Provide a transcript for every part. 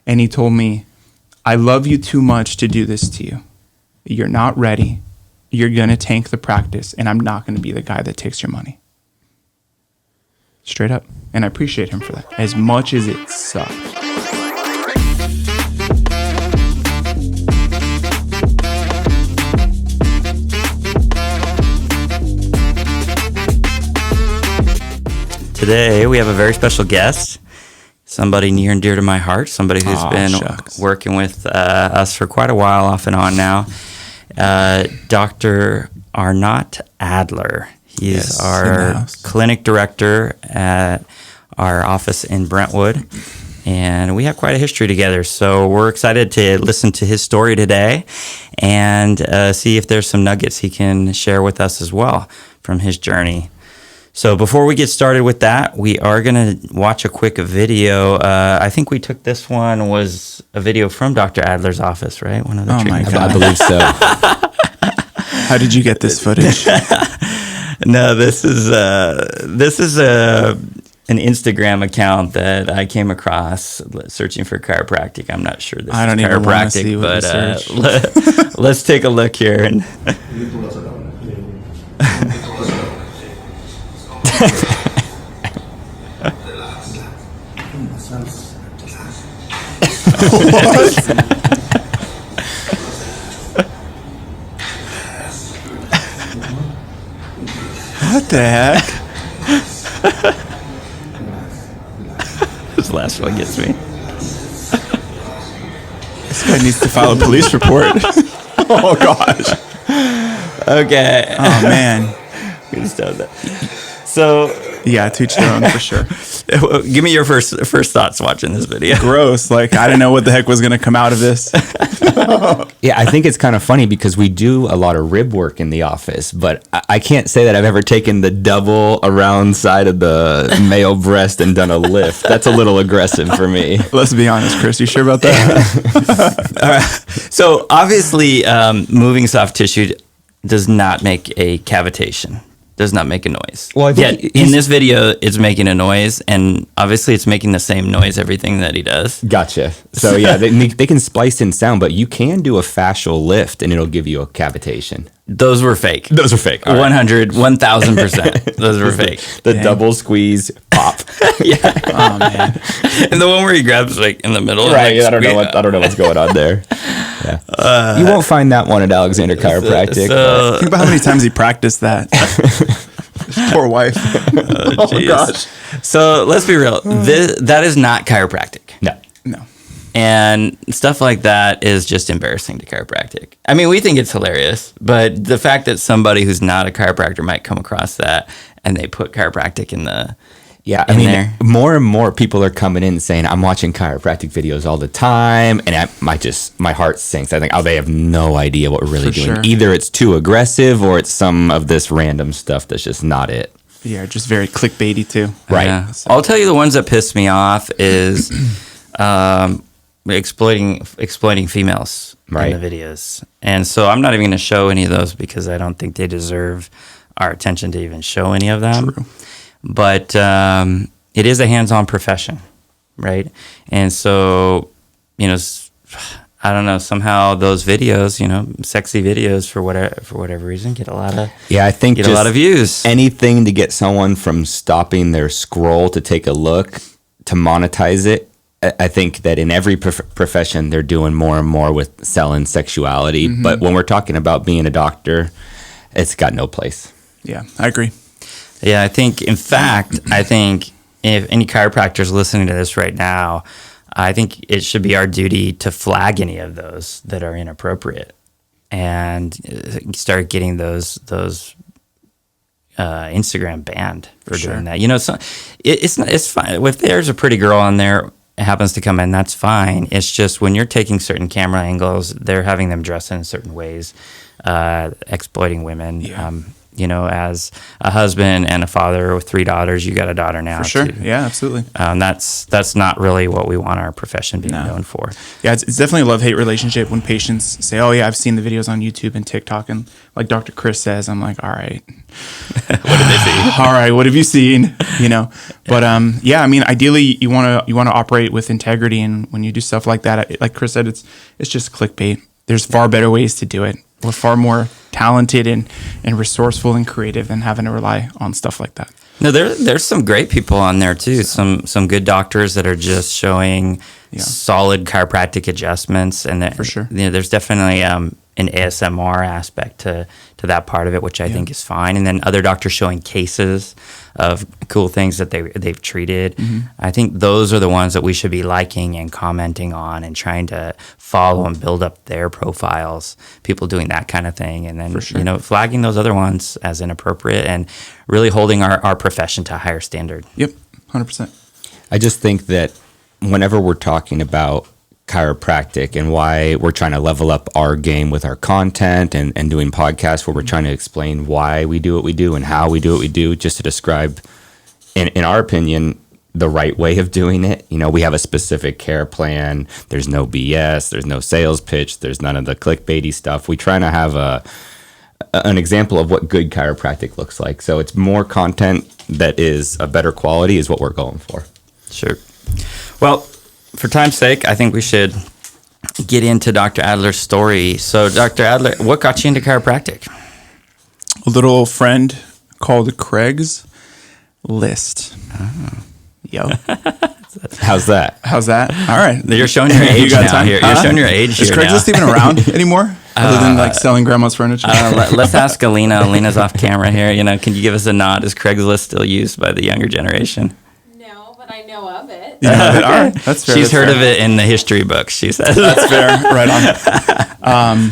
And he told me, I love you too much to do this to you. You're not ready. You're going to tank the practice, and I'm not going to be the guy that takes your money. Straight up. And I appreciate him for that, as much as it sucked. Today, we have a very special guest, somebody near and dear to my heart, somebody who's been working with us for quite a while, off and on now, Dr. Arnott Adler. He's our clinic director at our office in Brentwood, and we have quite a history together. So we're excited to listen to his story today and see if there's some nuggets he can share with us as well from his journey. So before we get started with that, we are going to watch a quick video. I think we took this one was a video from Dr. Adler's office, right? One of the treatments. I believe so. How did you get this footage? No, this is an Instagram account that I came across searching for chiropractic. I'm not sure this is chiropractic, but let's take a look here. And What the heck? This last one gets me. This guy needs to file a police report. Oh, gosh. Okay. Oh, man. We just done that. So, yeah, to each their own for sure. Give me your first thoughts watching this video. Gross. Like, I didn't know what the heck was going to come out of this. Yeah, I think it's kind of funny because we do a lot of rib work in the office, but I can't say that I've ever taken the double around side of the male breast and done a lift. That's a little aggressive for me. Let's be honest, Chris. You sure about that? All right. So, obviously, moving soft tissue does not make a cavitation. Does not make a noise. Well, I think in this video, it's making a noise, and obviously it's making the same noise, everything that he does. Gotcha. So, yeah, they can splice in sound, but you can do a fascial lift, and it'll give you a cavitation. Those were fake. Those were fake. 100, 1,000%. Those were fake. The double squeeze pop. Yeah. Oh, man. And the one where he grabs, like, in the middle. Right, like, I don't know what's going on there. Yeah. You won't find that one at Alexander Chiropractic. Think about how many times he practiced that. His poor wife. Oh gosh. So let's be real. That is not chiropractic. No. And stuff like that is just embarrassing to chiropractic. I mean, we think it's hilarious, but the fact that somebody who's not a chiropractor might come across that and they put chiropractic in the... Yeah, I mean, more and more people are coming in saying, I'm watching chiropractic videos all the time, and my heart sinks. I think, they have no idea what we're really doing. Sure. Either it's too aggressive or it's some of this random stuff that's just not it. Yeah, just very clickbaity too. Right. Yeah. I'll tell you the ones that piss me off is exploiting females in the videos. And so I'm not even going to show any of those because I don't think they deserve our attention to even show any of them. True. But it is a hands-on profession, right? And so, I don't know. Somehow those videos, sexy videos for whatever reason, get a lot of a lot of views. Anything to get someone from stopping their scroll to take a look to monetize it. I think that in every profession they're doing more and more with selling sexuality. Mm-hmm. But when we're talking about being a doctor, it's got no place. Yeah, I agree. Yeah, I think if any chiropractors listening to this right now, I think it should be our duty to flag any of those that are inappropriate and start getting those Instagram banned for doing that. So it's fine if there's a pretty girl on there happens to come in, that's fine. It's just when you're taking certain camera angles, they're having them dress in certain ways, exploiting women. Yeah. as a husband and a father with 3 daughters, you got a daughter now. For sure. too. Yeah, absolutely. That's not really what we want our profession being known for. Yeah, it's definitely a love-hate relationship when patients say, oh, yeah, I've seen the videos on YouTube and TikTok. And like Dr. Chris says, I'm like, all right. What did they see? All right, what have you seen? But I mean, ideally, you want to operate with integrity. And when you do stuff like that, like Chris said, it's just clickbait. There's far better ways to do it. We're far more talented and resourceful and creative than having to rely on stuff like that. No, there's some great people on there too. Some good doctors that are just showing solid chiropractic adjustments, and for sure, there's definitely an ASMR aspect to that part of it, which I think is fine. And then other doctors showing cases of cool things that they've treated. Mm-hmm. I think those are the ones that we should be liking and commenting on and trying to follow and build up their profiles. People doing that kind of thing, and then flagging those other ones as inappropriate and really holding our profession to a higher standard. Yep, 100%. I just think that whenever we're talking about chiropractic and why we're trying to level up our game with our content and doing podcasts where we're trying to explain why we do what we do and how we do what we do, just to describe, in our opinion, the right way of doing it. We have a specific care plan. There's no BS. There's no sales pitch. There's none of the clickbaity stuff. We try to have an example of what good chiropractic looks like. So it's more content that is a better quality is what we're going for. Sure. Well, for time's sake, I think we should get into Dr. Adler's story. So, Dr. Adler, what got you into chiropractic? A little friend called Craig's List. Oh. Yo. How's that? All right. You're showing your age now. Time? You're showing your age Is here Craigslist even around anymore? Other than like selling grandma's furniture? Let's ask Alina. Alina's off camera here. Can you give us a nod? Is Craigslist still used by the younger generation? I know of it. Yeah, okay. All right. That's fair. She's heard of it in the history books, she says. That's fair. Right on.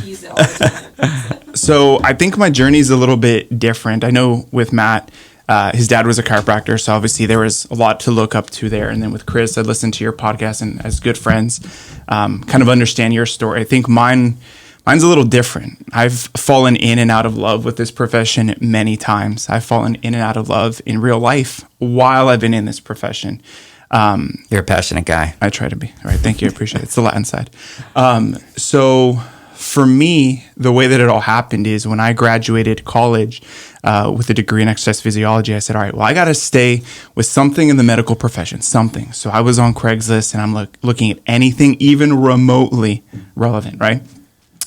So I think my journey is a little bit different. I know with Matt, his dad was a chiropractor, so obviously there was a lot to look up to there. And then with Chris, I listened to your podcast, and as good friends, kind of understand your story. I think mine's a little different. I've fallen in and out of love with this profession many times. I've fallen in and out of love in real life while I've been in this profession. You're a passionate guy. I try to be. All right. Thank you. I appreciate it. It's the Latin side. So for me, the way that it all happened is when I graduated college with a degree in exercise physiology, I said, all right, well, I got to stay with something in the medical profession, something. So I was on Craigslist and I'm looking at anything even remotely relevant, right?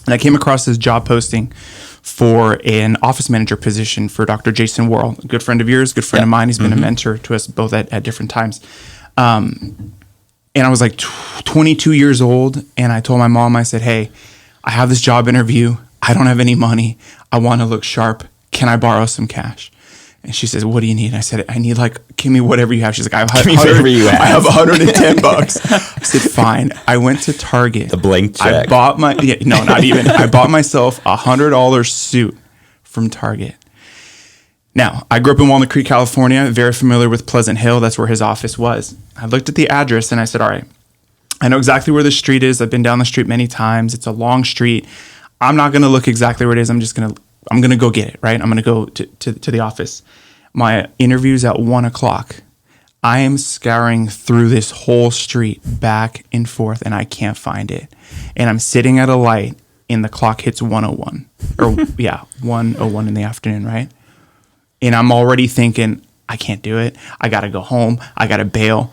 And I came across this job posting for an office manager position for Dr. Jason Worrell, a good friend of yours, good friend of mine. He's been a mentor to us both at different times. And I was like 22 years old, and I told my mom, I said, hey, I have this job interview. I don't have any money. I want to look sharp. Can I borrow some cash? And she says, what do you need? And I said, I need give me whatever you have. She's like, I have $110. I said, fine. I went to Target. The blank check. I bought not even. I bought myself a $100 suit from Target. Now, I grew up in Walnut Creek, California, very familiar with Pleasant Hill. That's where his office was. I looked at the address and I said, all right, I know exactly where the street is. I've been down the street many times. It's a long street. I'm not going to look exactly where it is. I'm going to go get it, right? I'm going to go to the office. My interview's at 1:00. I am scouring through this whole street back and forth, and I can't find it. And I'm sitting at a light, and the clock hits 1:01. 1:01 in the afternoon, right? And I'm already thinking, I can't do it. I got to go home. I got to bail.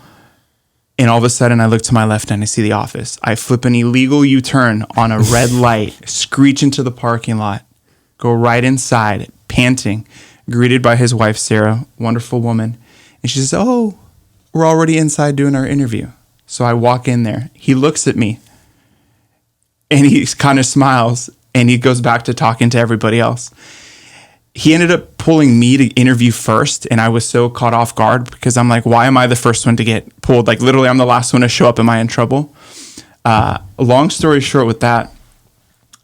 And all of a sudden, I look to my left and I see the office. I flip an illegal U-turn on a red light, screech into the parking lot, go right inside, panting, greeted by his wife, Sarah, wonderful woman. And she says, oh, we're already inside doing our interview. So I walk in there. He looks at me and he kind of smiles and he goes back to talking to everybody else. He ended up pulling me to interview first, and I was so caught off guard because I'm like, why am I the first one to get pulled? Like, literally, I'm the last one to show up. Am I in trouble? Long story short with that,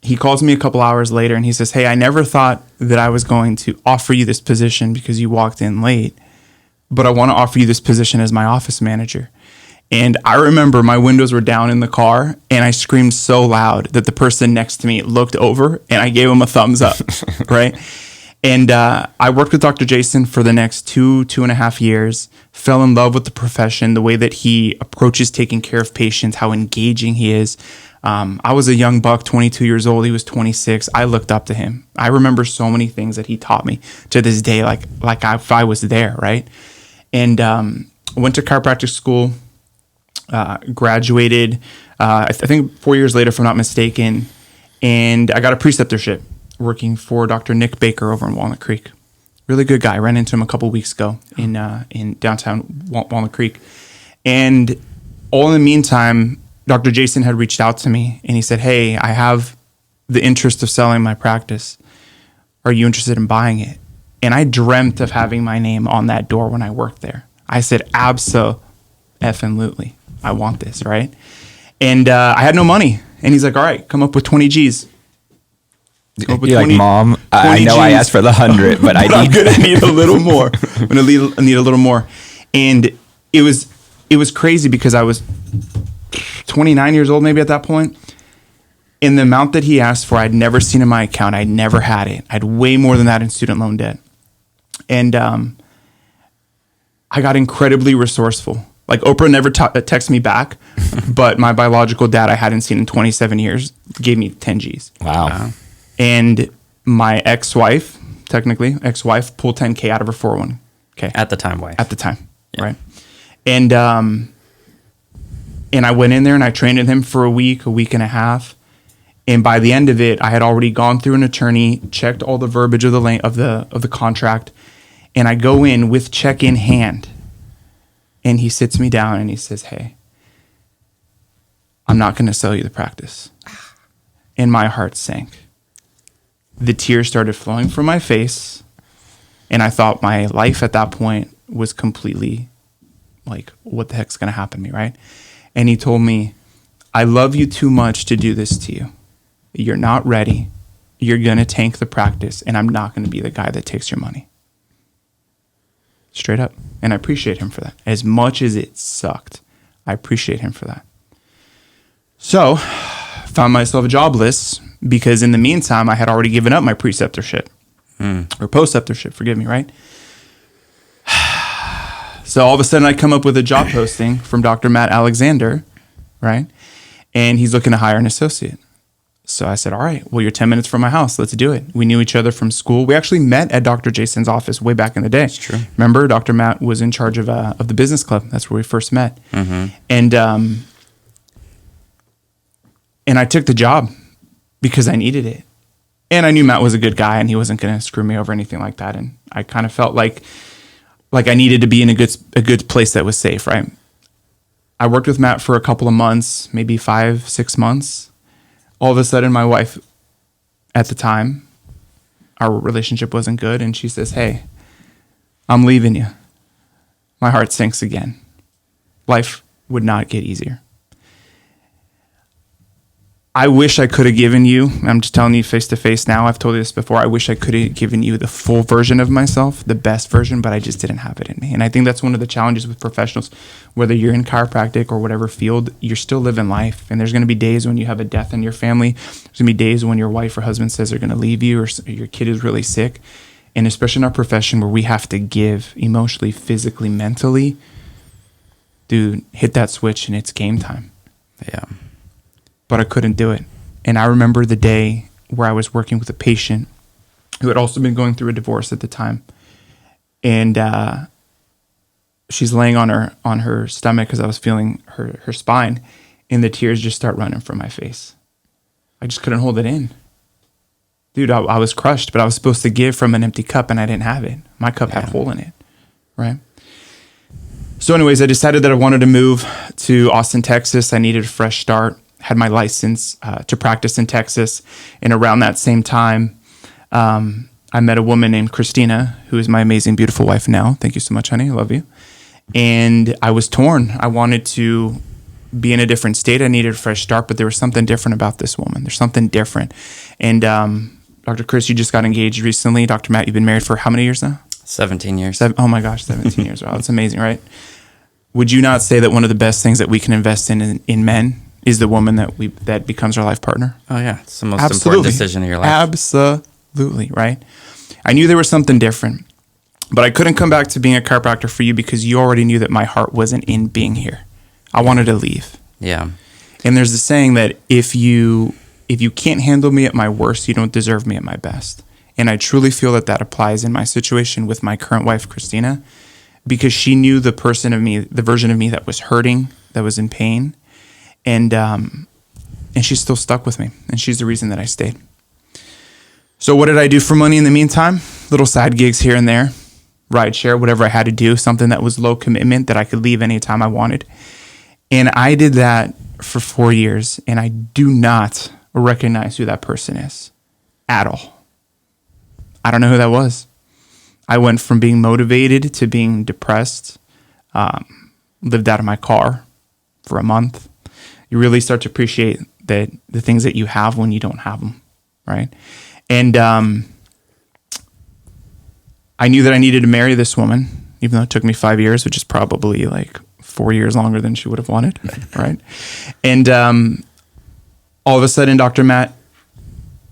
he calls me a couple hours later, and he says, hey, I never thought that I was going to offer you this position because you walked in late, but I want to offer you this position as my office manager. And I remember my windows were down in the car, and I screamed so loud that the person next to me looked over, and I gave him a thumbs up, right? And I worked with Dr. Jason for the next 2.5 years, fell in love with the profession, the way that he approaches taking care of patients, how engaging he is. I was a young buck, 22 years old. He was 26. I looked up to him. I remember so many things that he taught me to this day, if I was there, right? And went to chiropractic school, graduated, I think 4 years later, if I'm not mistaken, and I got a preceptorship working for Dr. Nick Baker over in Walnut Creek. Really good guy. Ran into him a couple weeks ago in downtown Walnut Creek. And all in the meantime, Dr. Jason had reached out to me and he said, hey, I have the interest of selling my practice. Are you interested in buying it? And I dreamt of having my name on that door when I worked there. I said, abso-effing-lutely. I want this, right? And I had no money. And he's like, all right, come up with 20 G's. You're like, Mom, I know G's. I asked for the 100, but I'm going to need a little more. I'm going to need a little more. And it was crazy because I was 29 years old maybe at that point. And the amount that he asked for, I'd never seen in my account. I'd never had it. I had way more than that in student loan debt. And I got incredibly resourceful. Like Oprah never texted me back, but my biological dad I hadn't seen in 27 years gave me 10 G's. Wow. And my ex-wife pulled $10K out of her 401k. At the time, wife. At the time, yeah. Right? And I went in there and I trained with him for a week and a half. And by the end of it, I had already gone through an attorney, checked all the verbiage of the contract, and I go in with check in hand. And he sits me down and he says, hey, I'm not going to sell you the practice. And my heart sank. The tears started flowing from my face. And I thought my life at that point was completely like, what the heck's going to happen to me, right? And he told me, I love you too much to do this to you. You're not ready. You're going to tank the practice. And I'm not going to be the guy that takes your money. Straight up. And I appreciate him for that. As much as it sucked, I appreciate him for that. So, found myself jobless because in the meantime, I had already given up my preceptorship or postceptorship, forgive me, right? So all of a sudden I come up with a job posting from Dr. Matt Alexander, right? And he's looking to hire an associate. So I said, all right, well, you're 10 minutes from my house. Let's do it. We knew each other from school. We actually met at Dr. Jason's office way back in the day. That's true. Remember, Dr. Matt was in charge of the business club. That's where we first met. Mm-hmm. And I took the job because I needed it. And I knew Matt was a good guy and he wasn't going to screw me over or anything like that. And I kind of felt like I needed to be in a good place that was safe, right? I worked with Matt for a couple of months, maybe 5-6 months. All of a sudden, my wife, at the time, our relationship wasn't good, and she says, hey, I'm leaving you. My heart sinks again. Life would not get easier. I wish I could have given you, I'm just telling you face to face now, I've told you this before, I wish I could have given you the full version of myself, the best version, but I just didn't have it in me. And I think that's one of the challenges with professionals, whether you're in chiropractic or whatever field, you're still living life. And there's going to be days when you have a death in your family. There's going to be days when your wife or husband says they're going to leave you or your kid is really sick. And especially in our profession where we have to give emotionally, physically, mentally, dude, hit that switch and it's game time. Yeah. But I couldn't do it. And I remember the day where I was working with a patient who had also been going through a divorce at the time. And she's laying on her stomach because I was feeling her spine. And the tears just start running from my face. I just couldn't hold it in. Dude, I was crushed, but I was supposed to give from an empty cup and I didn't have it. My cup had a hole in it, right? So anyways, I decided that I wanted to move to Austin, Texas. I needed a fresh start. Had my license to practice in Texas. And around that same time, I met a woman named Christina, who is my amazing, beautiful wife now. Thank you so much, honey. I love you. And I was torn. I wanted to be in a different state. I needed a fresh start, but there was something different about this woman. There's something different. And Dr. Chris, you just got engaged recently. Dr. Matt, you've been married for how many years now? 17 years. Oh my gosh, 17 years. Wow, that's amazing, right? Would you not say that one of the best things that we can invest in men is the woman that becomes our life partner? Oh yeah, it's the most important decision of your life. Absolutely, right? I knew there was something different, but I couldn't come back to being a chiropractor for you because you already knew that my heart wasn't in being here. I wanted to leave. Yeah. And there's the saying that if you can't handle me at my worst, you don't deserve me at my best. And I truly feel that that applies in my situation with my current wife, Christina, because she knew the person of me, the version of me that was hurting, that was in pain. And she's still stuck with me. And she's the reason that I stayed. So what did I do for money in the meantime? Little side gigs here and there, rideshare, whatever I had to do, something that was low commitment that I could leave anytime I wanted. And I did that for 4 years, and I do not recognize who that person is at all. I don't know who that was. I went from being motivated to being depressed, lived out of my car for a month. You really start to appreciate the things that you have when you don't have them, right? And I knew that I needed to marry this woman, even though it took me 5 years, which is probably like 4 years longer than she would have wanted, right? And all of a sudden, Dr. Matt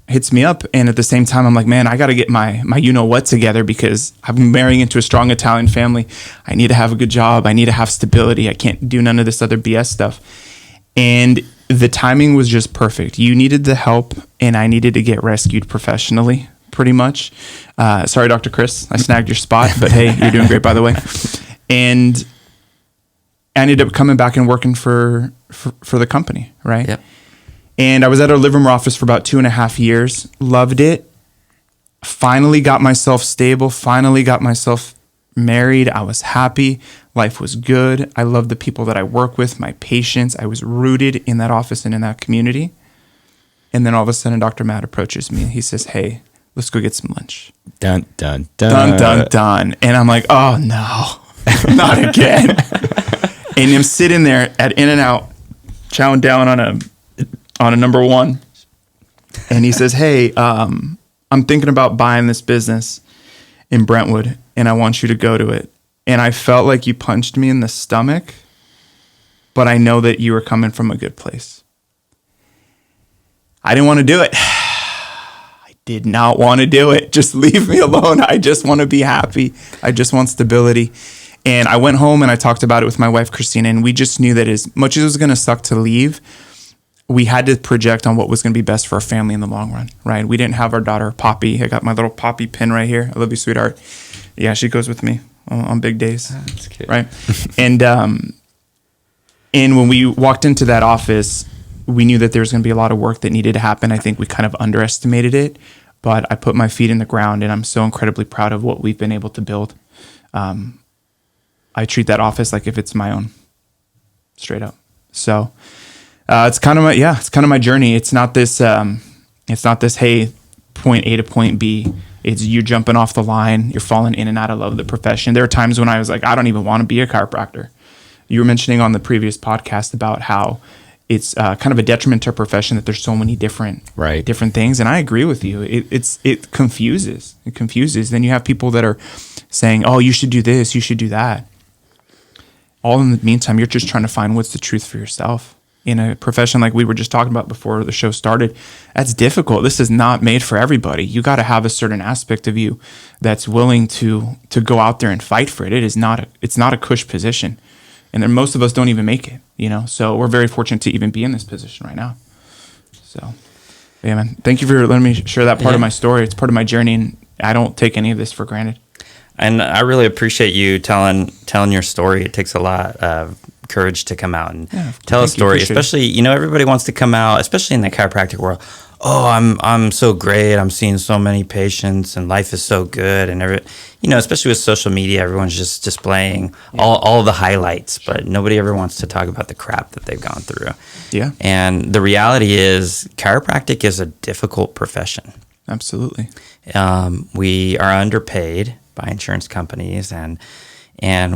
hits me up, and at the same time, I'm like, man, I got to get my you-know-what together because I'm marrying into a strong Italian family. I need to have a good job. I need to have stability. I can't do none of this other BS stuff. And the timing was just perfect. You needed the help, and I needed to get rescued professionally, pretty much. Sorry, Dr. Chris, I snagged your spot, but hey, you're doing great, by the way. And I ended up coming back and working for the company, right? Yep. And I was at our Livermore office for about 2.5 years. Loved it. Finally got myself stable. Finally got myself married. I was happy. Life was good. I loved the people that I work with, my patients. I was rooted in that office and in that community. And then all of a sudden, Dr. Matt approaches me. He says, hey, let's go get some lunch. Dun, dun, dun. Dun, dun, dun. And I'm like, oh, no, not again. And I'm sitting there at In-N-Out, chowing down on a number one. And he says, hey, I'm thinking about buying this business in Brentwood, and I want you to go to it. And I felt like you punched me in the stomach, but I know that you were coming from a good place. I didn't want to do it. I did not want to do it. Just leave me alone. I just want to be happy. I just want stability. And I went home and I talked about it with my wife, Christina, and we just knew that as much as it was going to suck to leave, we had to project on what was going to be best for our family in the long run, right? We didn't have our daughter, Poppy. I got my little Poppy pin right here. I love you, sweetheart. Yeah, she goes with me on big days, That's cute. right? And when we walked into that office, we knew that there was going to be a lot of work that needed to happen. I think we kind of underestimated it, but I put my feet in the ground, and I'm so incredibly proud of what we've been able to build. I treat that office like if it's my own, straight up. So it's kind of my journey. It's not this, hey, point A to point B. It's you jumping off the line. You're falling in and out of love of the profession. There are times when I was like, I don't even want to be a chiropractor. You were mentioning on the previous podcast about how it's kind of a detriment to a profession that there's so many different things. And I agree with you. It confuses. It confuses. Then you have people that are saying, oh, you should do this, you should do that. All in the meantime, you're just trying to find what's the truth for yourself. In a profession like we were just talking about before the show started, that's difficult. This is not made for everybody. You got to have a certain aspect of you that's willing to go out there and fight for it. It's not a cush position. And then most of us don't even make it, So we're very fortunate to even be in this position right now. So, yeah, man, thank you for letting me share that part of my story. It's part of my journey, and I don't take any of this for granted. And I really appreciate you telling your story. It takes a lot of courage to come out and tell a story, especially, everybody wants to come out, especially in the chiropractic world. Oh, I'm so great. I'm seeing so many patients and life is so good. And especially with social media, everyone's just displaying all the highlights, but nobody ever wants to talk about the crap that they've gone through. Yeah. And the reality is chiropractic is a difficult profession. Absolutely. We are underpaid by insurance companies, and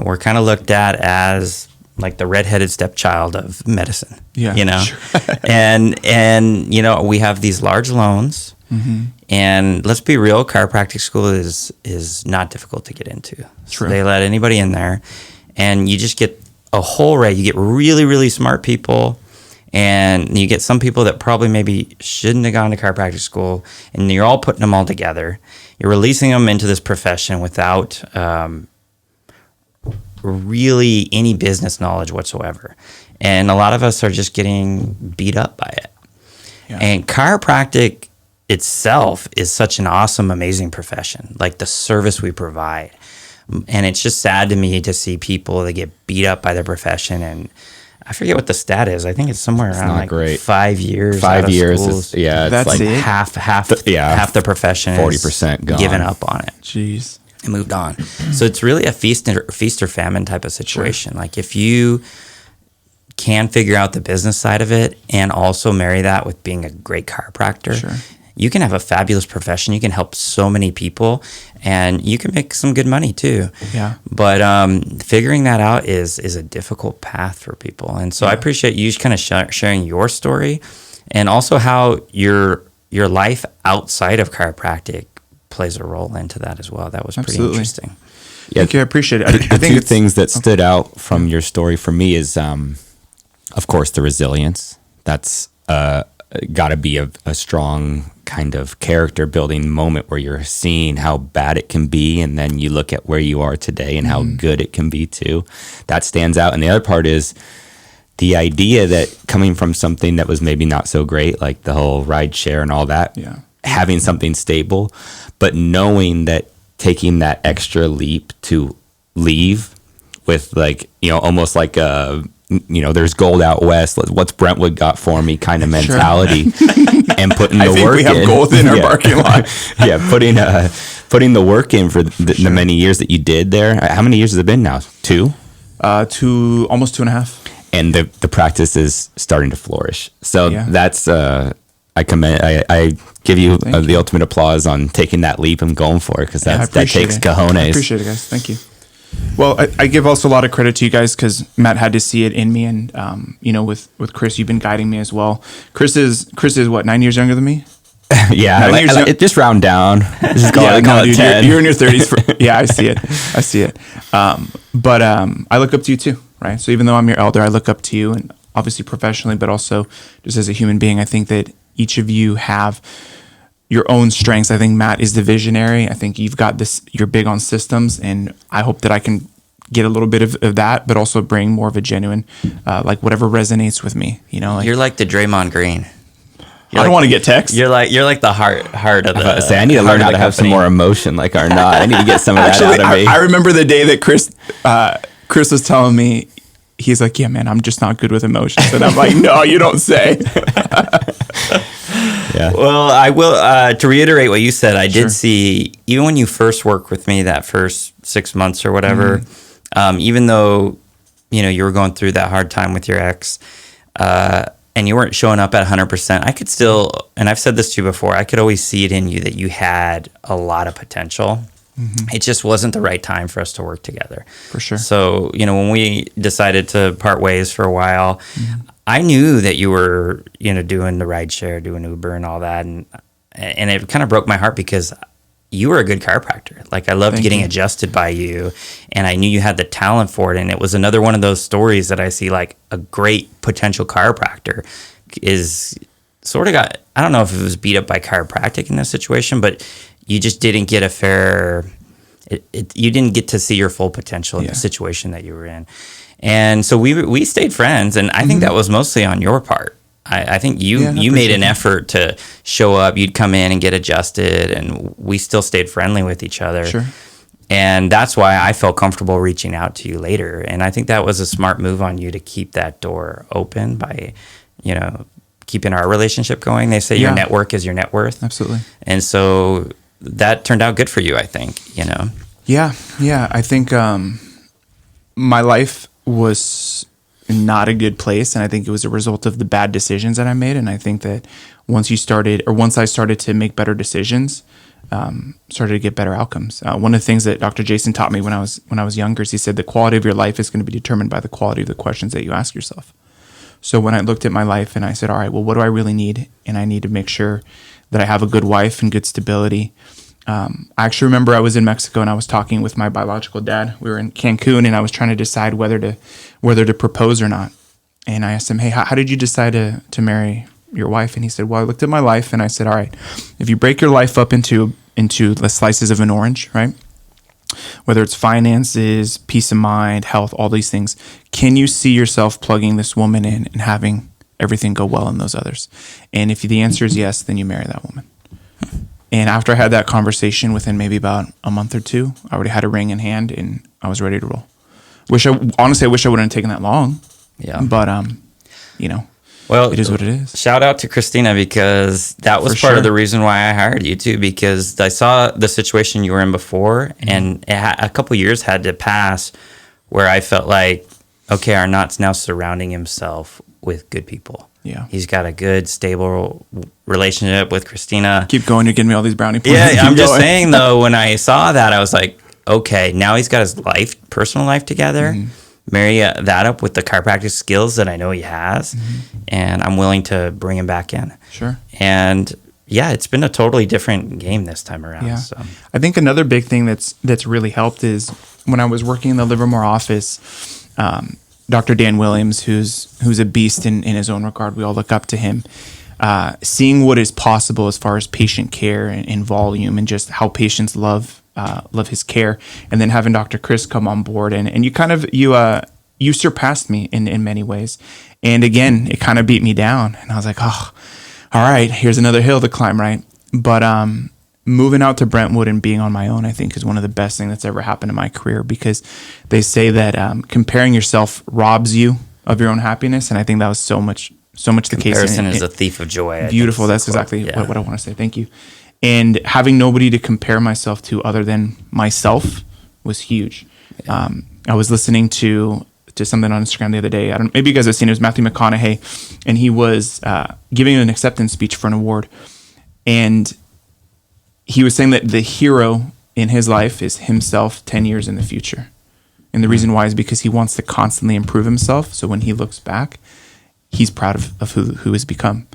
we're kind of looked at as like the redheaded stepchild of medicine. Yeah, sure. and we have these large loans, and let's be real, chiropractic school is not difficult to get into. True. So they let anybody in there, and you just get a whole array. You get really, really smart people, and you get some people that probably maybe shouldn't have gone to chiropractic school, and you're all putting them all together. you're releasing them into this profession without really any business knowledge whatsoever. And a lot of us are just getting beat up by it. Yeah. And chiropractic itself is such an awesome, amazing profession, like the service we provide. And it's just sad to me to see people that get beat up by their profession. And I forget what the stat is. I think it's somewhere around like great. 5 years. 5 years schools. It's that's like it. half the profession 40% gone. given up on it. Jeez. And moved on. So it's really a feast or famine type of situation. Sure. Like if you can figure out the business side of it and also marry that with being a great chiropractor, sure, you can have a fabulous profession. You can help so many people, and you can make some good money too. Yeah. But figuring that out is a difficult path for people. And so I appreciate you kind of sharing your story, and also how your life outside of chiropractic plays a role into that as well. That was pretty interesting. Yeah, thank you. I appreciate it. I think two things that stood out from your story for me is, of course, the resilience. That's got to be a strong kind of character building moment where you're seeing how bad it can be, and then you look at where you are today and how good it can be too. That stands out. And the other part is the idea that coming from something that was maybe not so great, like the whole ride share and all that, having something stable, but knowing that taking that extra leap to leave with, like, you know, almost like a, you know, there's gold out west, what's Brentwood got for me kind of mentality, and putting the work in. I think we have gold in our parking lot. Putting the work in for the many years that you did there. How many years has it been now? 2? Almost 2.5. And the practice is starting to flourish. So that's I commend. I give you the ultimate applause on taking that leap and going for it, because that takes cojones. I appreciate it, guys. Thank you. Well, I give also a lot of credit to you guys, because Matt had to see it in me, and you know, with Chris, you've been guiding me as well. Chris is what, 9 years younger than me? Yeah, just round down. Just call it 10. You're in your 30s. Yeah, I see it. But I look up to you too, right? So even though I'm your elder, I look up to you, and obviously professionally, but also just as a human being. I think that each of you have your own strengths. I think Matt is the visionary. I think you've got this, you're big on systems, and I hope that I can get a little bit of that, but also bring more of a genuine, like whatever resonates with me, you know? Like, you're like the Draymond Green. I don't want to get text. You're like the heart of the. I need to learn how to have some more emotion like Arnott. I need to get some of that out of me. I remember the day that Chris was telling me, he's like, yeah, man, I'm just not good with emotions. And I'm like, no, you don't say. Yeah. Well, I will, to reiterate what you said, I did see, even when you first worked with me that first 6 months or whatever, even though, you know, you were going through that hard time with your ex, and you weren't showing up at 100%, I could still, and I've said this to you before, I could always see it in you that you had a lot of potential. It just wasn't the right time for us to work together. For sure. So, you know, when we decided to part ways for a while, I knew that you were, you know, doing the ride share, doing Uber and all that. And it kind of broke my heart, because you were a good chiropractor. Like, I loved getting adjusted by you, and I knew you had the talent for it. And it was another one of those stories that I see, like, a great potential chiropractor is sort of got, I don't know if it was beat up by chiropractic in this situation, but you just didn't get a fair, you didn't get to see your full potential in the situation that you were in. And so we stayed friends, and I think that was mostly on your part. I think you made an effort to show up. You'd come in and get adjusted, and we still stayed friendly with each other. Sure. And that's why I felt comfortable reaching out to you later. And I think that was a smart move on you to keep that door open by, you know, keeping our relationship going. They say your network is your net worth. Absolutely. And so that turned out good for you, I think, you know? Yeah. I think my life was not a good place, and I think it was a result of the bad decisions that I made. And I think that once I started to make better decisions, started to get better outcomes. One of the things that Dr. Jason taught me when I was younger is he said the quality of your life is going to be determined by the quality of the questions that you ask yourself. So when I looked at my life and I said, all right, well, what do I really need? And I need to make sure that I have a good wife and good stability. I actually remember I was in Mexico and I was talking with my biological dad. We were in Cancun, and I was trying to decide whether to propose or not. And I asked him, hey, how did you decide to marry your wife? And he said, well, I looked at my life and I said, all right, if you break your life up into into the slices of an orange, right? Whether it's finances, peace of mind, health, all these things. Can you see yourself plugging this woman in and having everything go well in those others? And if the answer is yes, then you marry that woman. And after I had that conversation, within maybe about a month or two, I already had a ring in hand and I was ready to roll. Honestly, I wish I wouldn't have taken that long. Yeah. But, well, it is what it is. Shout out to Christina, because that was part of the reason why I hired you too, because I saw the situation you were in before, and a couple years had to pass where I felt like, okay, Arnott's now surrounding himself with good people. Yeah. He's got a good, stable relationship with Christina. Keep going. You're getting me all these brownie points. Yeah, I'm just saying, though, when I saw that, I was like, okay, now he's got his personal life together. Marry that up with the chiropractic skills that I know he has, and I'm willing to bring him back in. Sure. And yeah, it's been a totally different game this time around. Yeah. So. I think another big thing that's really helped is when I was working in the Livermore office, Dr. Dan Williams, who's a beast in his own regard, we all look up to him. Seeing what is possible as far as patient care and volume, and just how patients love his care, and then having Dr. Chris come on board, and you surpassed me in many ways, and again it kind of beat me down, and I was like, oh, all right, here's another hill to climb, right? But moving out to Brentwood and being on my own, I think, is one of the best things that's ever happened in my career, because they say that comparing yourself robs you of your own happiness, and I think that was so much the case. Comparison is a thief of joy. Beautiful. That's exactly what I want to say. Thank you. And having nobody to compare myself to other than myself was huge. Yeah. I was listening to something on Instagram the other day. Maybe you guys have seen it. It was Matthew McConaughey, and he was giving an acceptance speech for an award. And he was saying that the hero in his life is himself 10 years in the future. And the reason why is because he wants to constantly improve himself. So when he looks back, he's proud of who has become.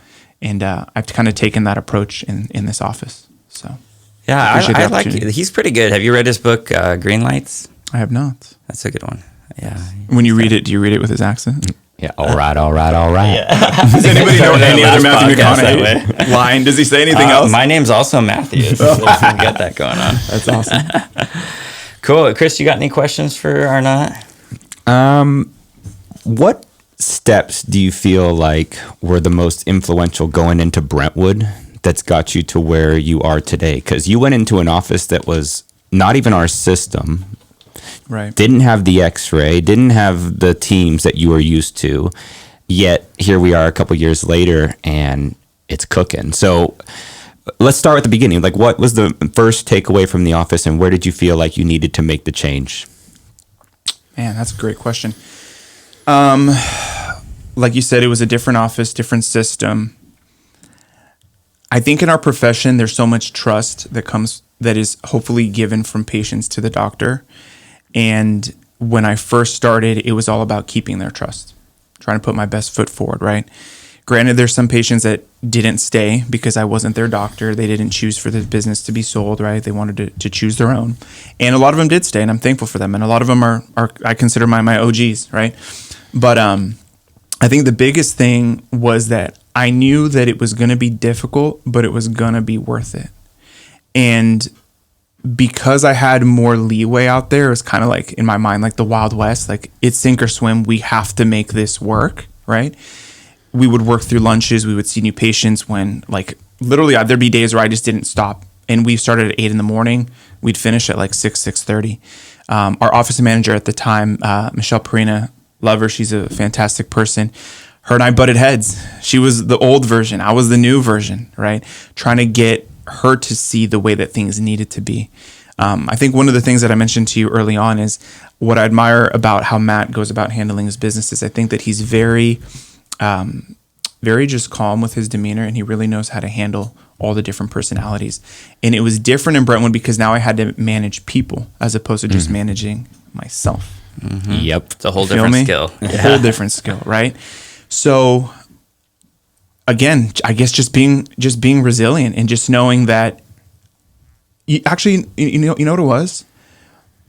And I've kind of taken that approach in this office. So yeah, I like it. He's pretty good. Have you read his book, Green Lights? I have not. That's a good one. Yeah. When you read it, do you read it with his accent? Yeah. All right. Yeah. Does anybody know any other Matthew McConaughey line? Does he say anything else? My name's also Matthew. So we got that going on. That's awesome. Cool. Chris, you got any questions for Arnott? What steps do you feel like were the most influential going into Brentwood that's got you to where you are today? Because you went into an office that was not even our system, right? Didn't have the X-ray, didn't have the teams that you were used to, yet here we are a couple years later and it's cooking. So let's start at the beginning. Like, what was the first takeaway from the office, and where did you feel like you needed to make the change? Man, that's a great question. Like you said, it was a different office, different system. I think in our profession, there's so much trust that is hopefully given from patients to the doctor. And when I first started, it was all about keeping their trust, trying to put my best foot forward, right? Granted, there's some patients that didn't stay because I wasn't their doctor. They didn't choose for the business to be sold, right? They wanted to choose their own. And a lot of them did stay, and I'm thankful for them. And a lot of them are I consider my OGs, right? But I think the biggest thing was that I knew that it was going to be difficult, but it was going to be worth it. And because I had more leeway out there, it was kind of like, in my mind, like the Wild West, like it's sink or swim. We have to make this work, right? We would work through lunches. We would see new patients when, like, literally there'd be days where I just didn't stop. And we started at 8 a.m. We'd finish at like 6:30. Our office manager at the time, Michelle Perina, love her. She's a fantastic person. Her and I butted heads. She was the old version. I was the new version, right? Trying to get her to see the way that things needed to be. I think one of the things that I mentioned to you early on is what I admire about how Matt goes about handling his business is I think that he's very just calm with his demeanor, and he really knows how to handle all the different personalities. And it was different in Brentwood because now I had to manage people as opposed to just managing myself. Mm-hmm. Yep. It's a whole different skill. A whole different skill, right? So again, I guess just being resilient and just knowing that you know what it was?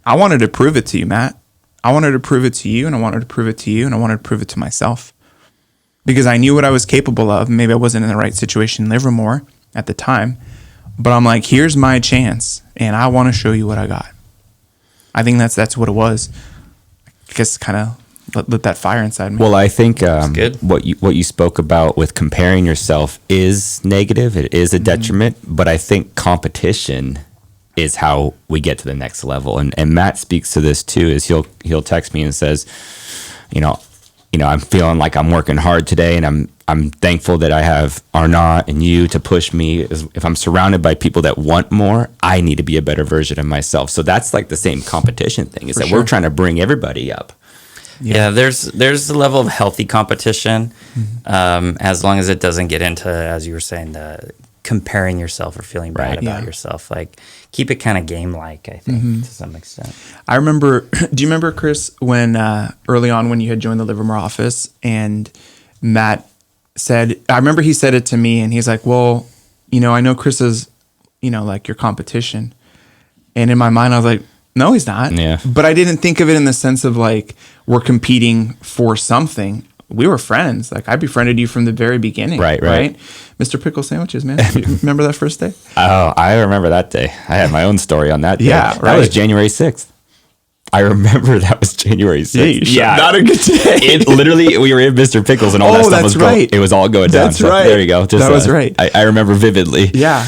I wanted to prove it to you, Matt. I wanted to prove it to you, and I wanted to prove it to you, and I wanted to prove it to myself. Because I knew what I was capable of. Maybe I wasn't in the right situation in Livermore at the time, But I'm like, here's my chance, and I want to show you what I got. I think that's what it was. I guess kind of lit that fire inside me. Well, I think good. what you spoke about with comparing yourself is negative. It is a detriment, but I think competition is how we get to the next level. And Matt speaks to this too. Is he'll text me and says, I'm feeling like I'm working hard today, and I'm thankful that I have Arnott and you to push me. If I'm surrounded by people that want more, I need to be a better version of myself. So that's like the same competition thing. Is that we're trying to bring everybody up. Yeah, there's a level of healthy competition, as long as it doesn't get into, as you were saying, the comparing yourself or feeling bad about yourself. Like, keep it kind of game-like, I think, to some extent. I remember, do you remember, Chris, when early on when you had joined the Livermore office and Matt said, I remember he said it to me and he's like, well, I know Chris is, like your competition. And in my mind, I was like, no, he's not. Yeah. But I didn't think of it in the sense of like, we're competing for something. We were friends. Like, I befriended you from the very beginning. Right. Mr. Pickle Sandwiches, man. You remember that first day? Oh, I remember that day. I had my own story on that day. Yeah, That was January 6th. I remember that was January 6th. Yeah. Not a good day. It literally, we were in Mr. Pickles and all that stuff was going. It was all going down. That's right. There you go. That was right. I remember vividly. Yeah.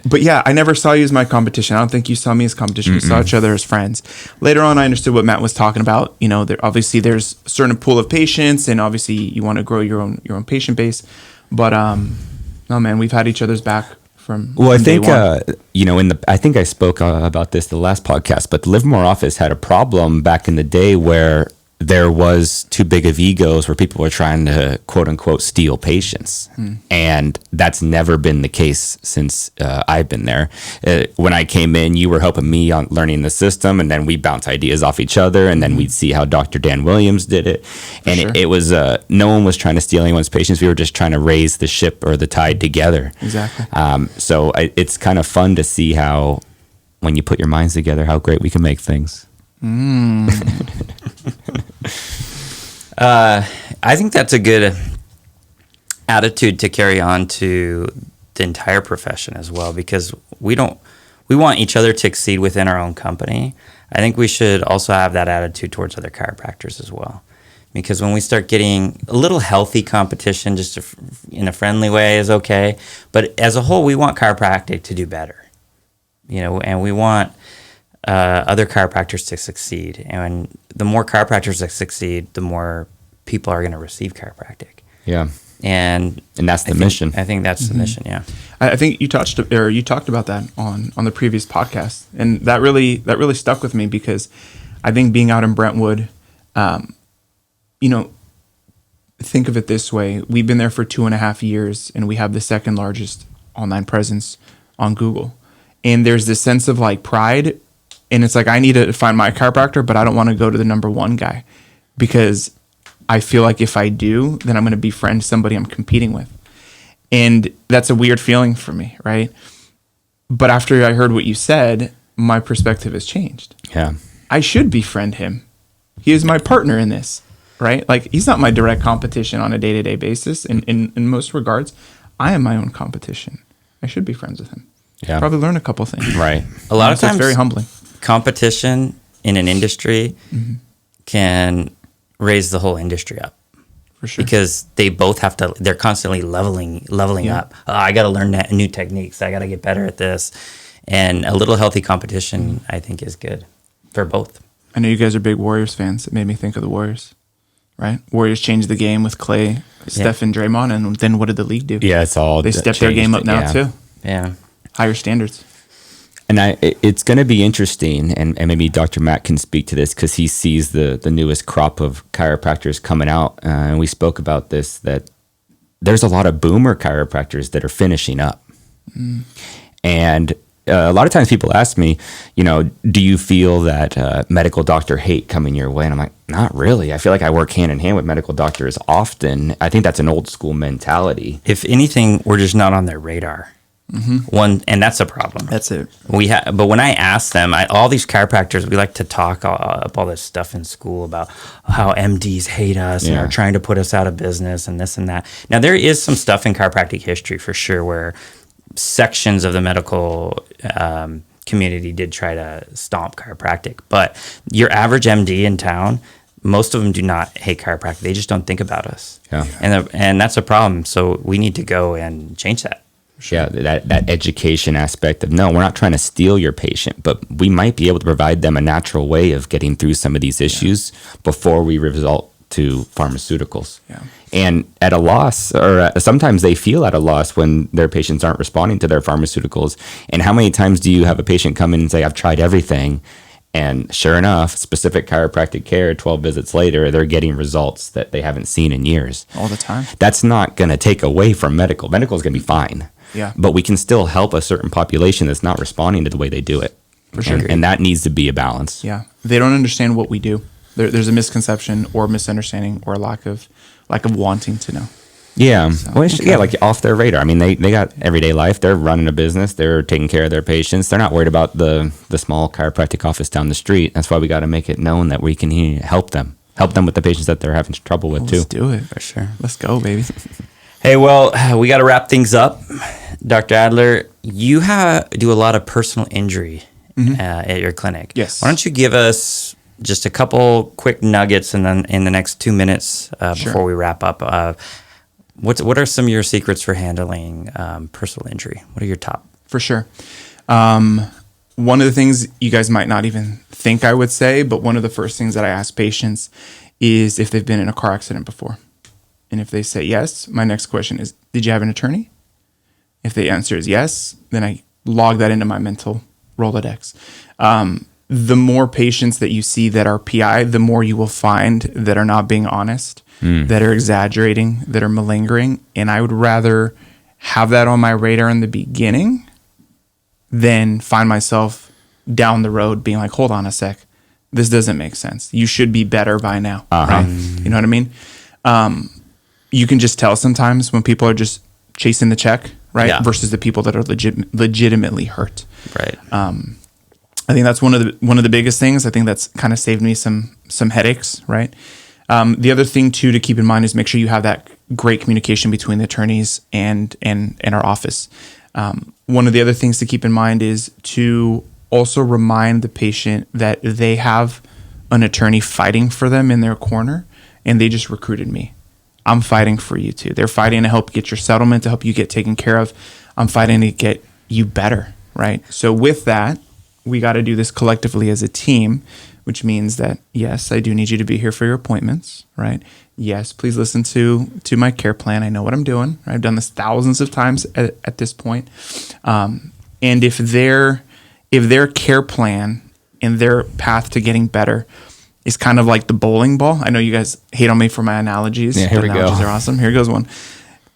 But yeah, I never saw you as my competition. I don't think you saw me as competition. We saw each other as friends. Later on, I understood what Matt was talking about. Obviously there's a certain pool of patients, and obviously you want to grow your own patient base. But no, man, we've had each other's back from. Well, I think day one. I think I spoke about this the last podcast, but the Livermore office had a problem back in the day where there was too big of egos where people were trying to quote unquote steal patients. And that's never been the case since I've been there. When I came in, you were helping me on learning the system, and then we bounce ideas off each other, and then we'd see how Dr. Dan Williams did it. And it was no one was trying to steal anyone's patients. We were just trying to raise the ship or the tide together. Exactly. So it's kind of fun to see how, when you put your minds together, how great we can make things. I think that's a good attitude to carry on to the entire profession as well, because we want each other to exceed within our own company. I think we should also have that attitude towards other chiropractors as well, because when we start getting a little healthy competition, just in a friendly way is okay, but as a whole, we want chiropractic to do better, and we want other chiropractors to succeed. And the more chiropractors that succeed, the more people are going to receive chiropractic. Yeah. And that's the mission. I think that's the mission. Yeah. I think you talked about that on the previous podcast, and that really stuck with me, because I think being out in Brentwood, think of it this way: we've been there for 2.5 years, and we have the second largest online presence on Google, and there's this sense of like pride. And it's like, I need to find my chiropractor, but I don't want to go to the number one guy, because I feel like if I do, then I'm going to befriend somebody I'm competing with. And that's a weird feeling for me, right? But after I heard what you said, my perspective has changed. Yeah. I should befriend him. He is my partner in this, right? Like, he's not my direct competition on a day-to-day basis. In most regards, I am my own competition. I should be friends with him. Yeah. Probably learn a couple things. Right. A lot of times, it's very humbling. Competition in an industry can raise the whole industry up. For sure. Because they both have to, they're constantly leveling up. Oh, I got to learn new techniques. I got to get better at this. And a little healthy competition, I think, is good for both. I know you guys are big Warriors fans. It made me think of the Warriors, right? Warriors changed the game with Clay, Steph, and Draymond, and then what did the league do? Yeah, it's all they stepped their game up now too. Yeah, higher standards. And it's going to be interesting, and maybe Dr. Matt can speak to this, because he sees the newest crop of chiropractors coming out. And we spoke about this, that there's a lot of boomer chiropractors that are finishing up. And a lot of times people ask me, do you feel that medical doctor hate coming your way? And I'm like, not really. I feel like I work hand in hand with medical doctors often. I think that's an old school mentality. If anything, we're just not on their radar. And that's a problem. That's it. But when I ask them, all these chiropractors, we like to talk up all this stuff in school about how MDs hate us and are trying to put us out of business and this and that. Now, there is some stuff in chiropractic history for sure where sections of the medical community did try to stomp chiropractic, but your average MD in town, most of them do not hate chiropractic. They just don't think about us. Yeah. And that's a problem. So we need to go and change that. Sure. Yeah, that education aspect of, no, we're not trying to steal your patient, but we might be able to provide them a natural way of getting through some of these issues before we result to pharmaceuticals. Yeah. And at a loss, or sometimes they feel at a loss when their patients aren't responding to their pharmaceuticals. And how many times do you have a patient come in and say, I've tried everything, and sure enough, specific chiropractic care, 12 visits later, they're getting results that they haven't seen in years. All the time. That's not going to take away from medical. Medical is going to be fine. Yeah. But we can still help a certain population that's not responding to the way they do it. For sure. And that needs to be a balance. Yeah. They don't understand what we do. There's a misconception or misunderstanding or lack of wanting to know. Yeah. So, well, yeah, like off their radar. I mean, they got everyday life. They're running a business. They're taking care of their patients. They're not worried about the small chiropractic office down the street. That's why we got to make it known that we can help them. Help them with the patients that they're having trouble with, too. Let's do it. For sure. Let's go, baby. Hey, well, we got to wrap things up. Dr. Adler, you do a lot of personal injury at your clinic. Yes. Why don't you give us just a couple quick nuggets and then in the next 2 minutes before we wrap up, what are some of your secrets for handling personal injury? What are your top? For sure. One of the things you guys might not even think I would say, but one of the first things that I ask patients is if they've been in a car accident before. And if they say yes, my next question is, did you have an attorney? If the answer is yes, then I log that into my mental Rolodex. The more patients that you see that are PI, the more you will find that are not being honest, that are exaggerating, that are malingering. And I would rather have that on my radar in the beginning than find myself down the road being like, hold on a sec, this doesn't make sense. You should be better by now, right? You know what I mean? You can just tell sometimes when people are just chasing the check, right? Yeah. Versus the people that are legitimately hurt. Right. I think that's one of the biggest things. I think that's kind of saved me some headaches, right? The other thing too to keep in mind is make sure you have that great communication between the attorneys and our office. One of the other things to keep in mind is to also remind the patient that they have an attorney fighting for them in their corner, and they just recruited me. I'm fighting for you too. They're fighting to help get your settlement, to help you get taken care of. I'm fighting to get you better, right? So with that, we got to do this collectively as a team, which means that, yes, I do need you to be here for your appointments, right? Yes, please listen to my care plan. I know what I'm doing. Right? I've done this thousands of times at this point. And if their care plan and their path to getting better is kind of like the bowling ball. I know you guys hate on me for my analogies. Yeah, here we go. Analogies are awesome. Here goes one.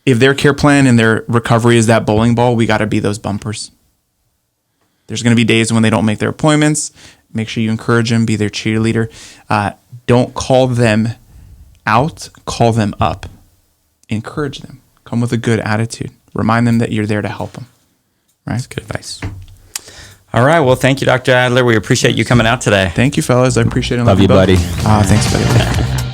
If their care plan and their recovery is that bowling ball, we got to be those bumpers. There's going to be days when they don't make their appointments. Make sure you encourage them, be their cheerleader. Don't call them out, call them up. Encourage them. Come with a good attitude. Remind them that you're there to help them. Right? That's good advice. All right. Well, thank you, Dr. Adler. We appreciate you coming out today. Thank you, fellas. I appreciate it. Love you, buddy. Thanks, buddy.